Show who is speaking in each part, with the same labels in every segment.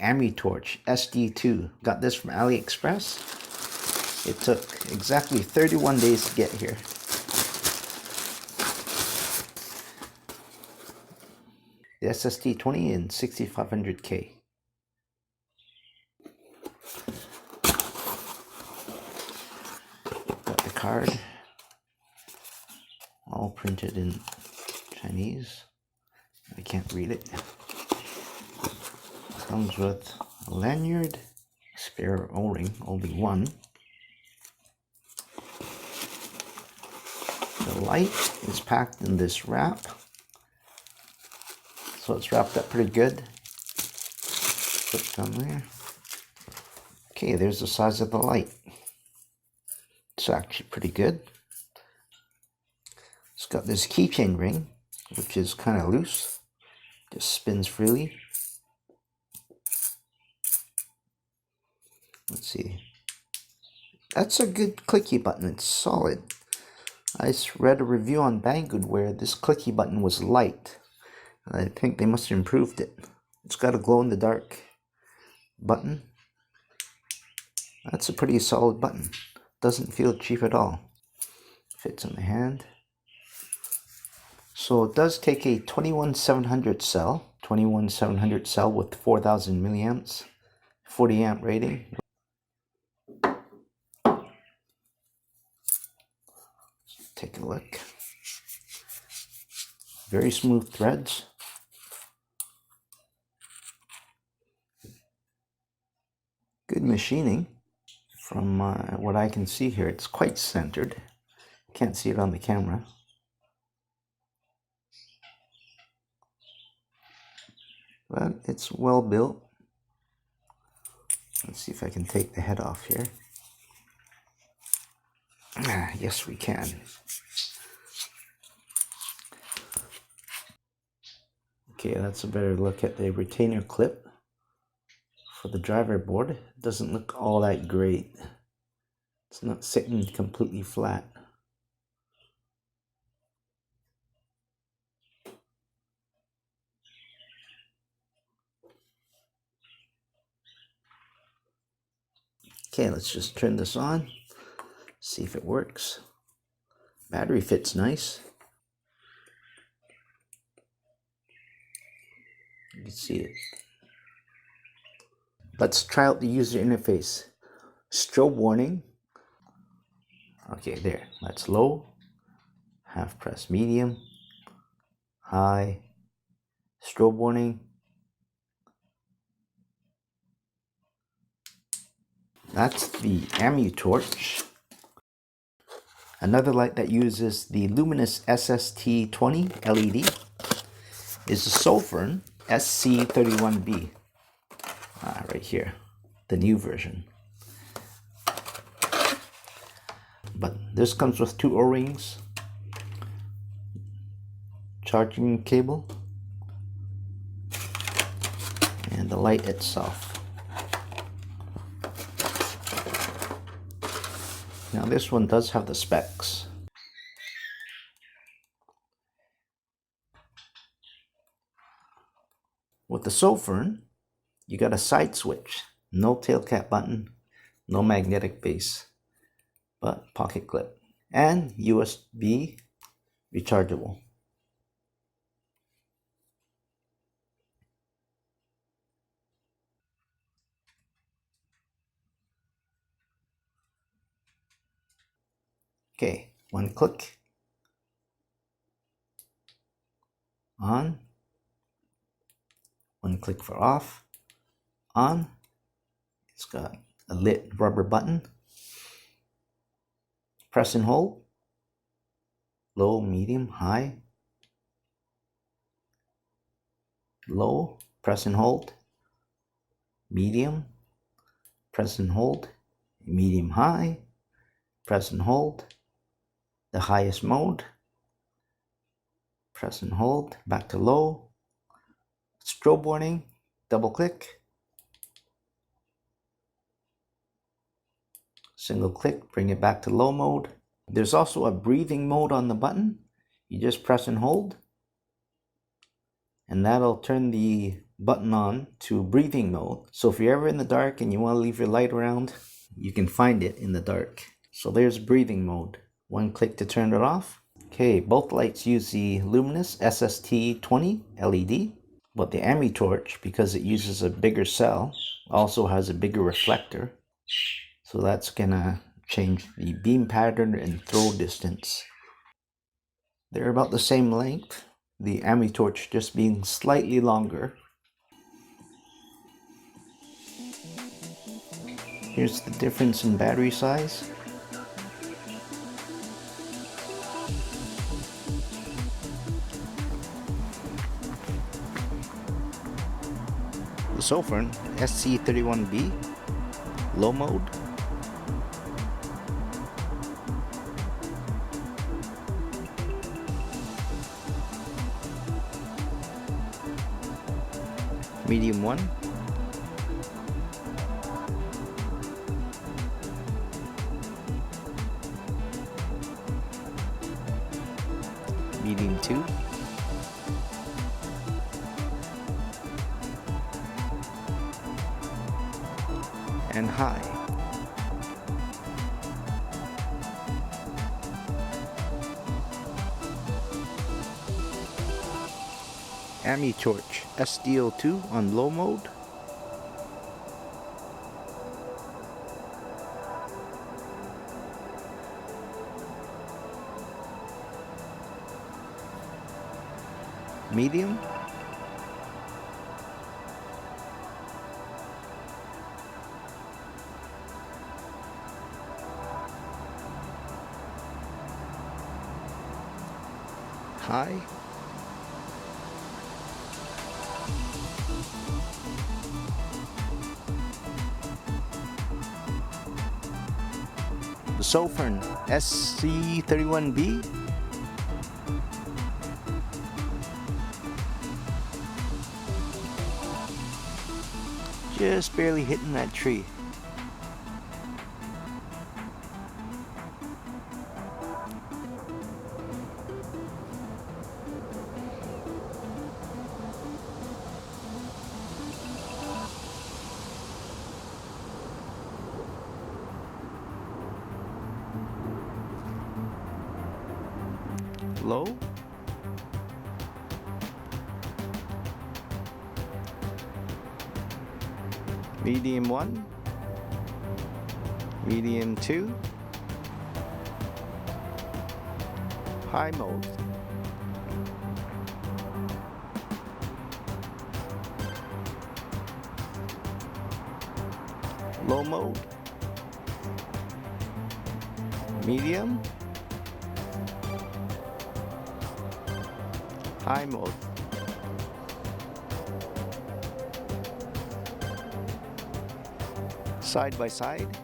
Speaker 1: Amutorch SD2. Got this from AliExpress. It took exactly 31 days to get here. The SST20 in 6500K. Got the card, all printed in Chinese. I can't read it. Comes with a lanyard, spare O-ring, only one. The light is packed in this wrap, so it's wrapped up pretty good. Put it on there. Okay, there's the size of the light. It's actually pretty good. It's got this keychain ring, which is kind of loose, just spins freely. Let's see. That's a good clicky button. It's solid. I read a review on Banggood where this clicky button was light. I think they must have improved it. It's got a glow-in-the-dark button. That's a pretty solid button. Doesn't feel cheap at all. Fits in the hand. So it does take a 21700 cell. 21700 cell with 4000 milliamps. 40 amp rating. Take a look. Very smooth threads. Good machining. From what I can see here, it's quite centered. Can't see it on the camera. But it's well built. Let's see if I can take the head off here. Yes, we can. Okay, that's a better look at the retainer clip for the driver board. It doesn't look all that great. It's not sitting completely flat. Okay, let's just turn this on. See if it works. Battery fits nice. You can see it. Let's try out the user interface. Strobe warning. Okay, there. That's low. Half press medium. High. Strobe warning. That's the Amutorch. Another light that uses the Luminus SST-20 LED is the Sofirn SC31B. Right here, the new version. But this comes with two O-rings, charging cable, and the light itself. Now this one does have the specs. With the Sofirn, you got a side switch, no tail cap button, no magnetic base, but pocket clip, and USB rechargeable. Okay, one click, on, one click for off, on. It's got a lit rubber button. Press and hold, low, medium, high, low, press and hold, medium, press and hold, medium, high, press and hold, the highest mode, press and hold, back to low, strobe warning, double click, single click, bring it back to low mode. There's also a breathing mode on the button. You just press and hold, and that'll turn the button on to breathing mode. So if you're ever in the dark and you want to leave your light around, you can find it in the dark. So there's breathing mode. One click to turn it off. Okay, both lights use the Luminus SST-20 LED, but the Ame Torch, because it uses a bigger cell, also has a bigger reflector. So that's gonna change the beam pattern and throw distance. They're about the same length, the Ame Torch just being slightly longer. Here's the difference in battery size. The Sofirn SC31B, low mode. Medium 1. Medium 2. And high. Amutorch SD2 on low mode. Medium. High. The Sofirn SC31B. Just barely hitting that tree. Low. Medium 1. Medium 2. High mode. Low mode. Medium. High mode. Side by side.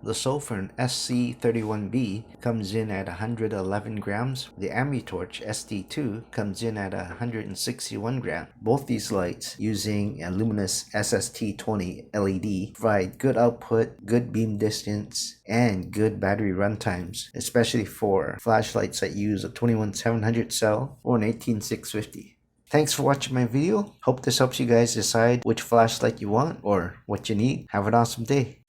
Speaker 1: The Sofirn SC31B comes in at 111 grams. The Amutorch SD2 comes in at 161 grams. Both these lights, using a Luminus SST-20 LED, provide good output, good beam distance, and good battery run times, especially for flashlights that use a 21700 cell or an 18650. Thanks for watching my video. Hope this helps you guys decide which flashlight you want or what you need. Have an awesome day.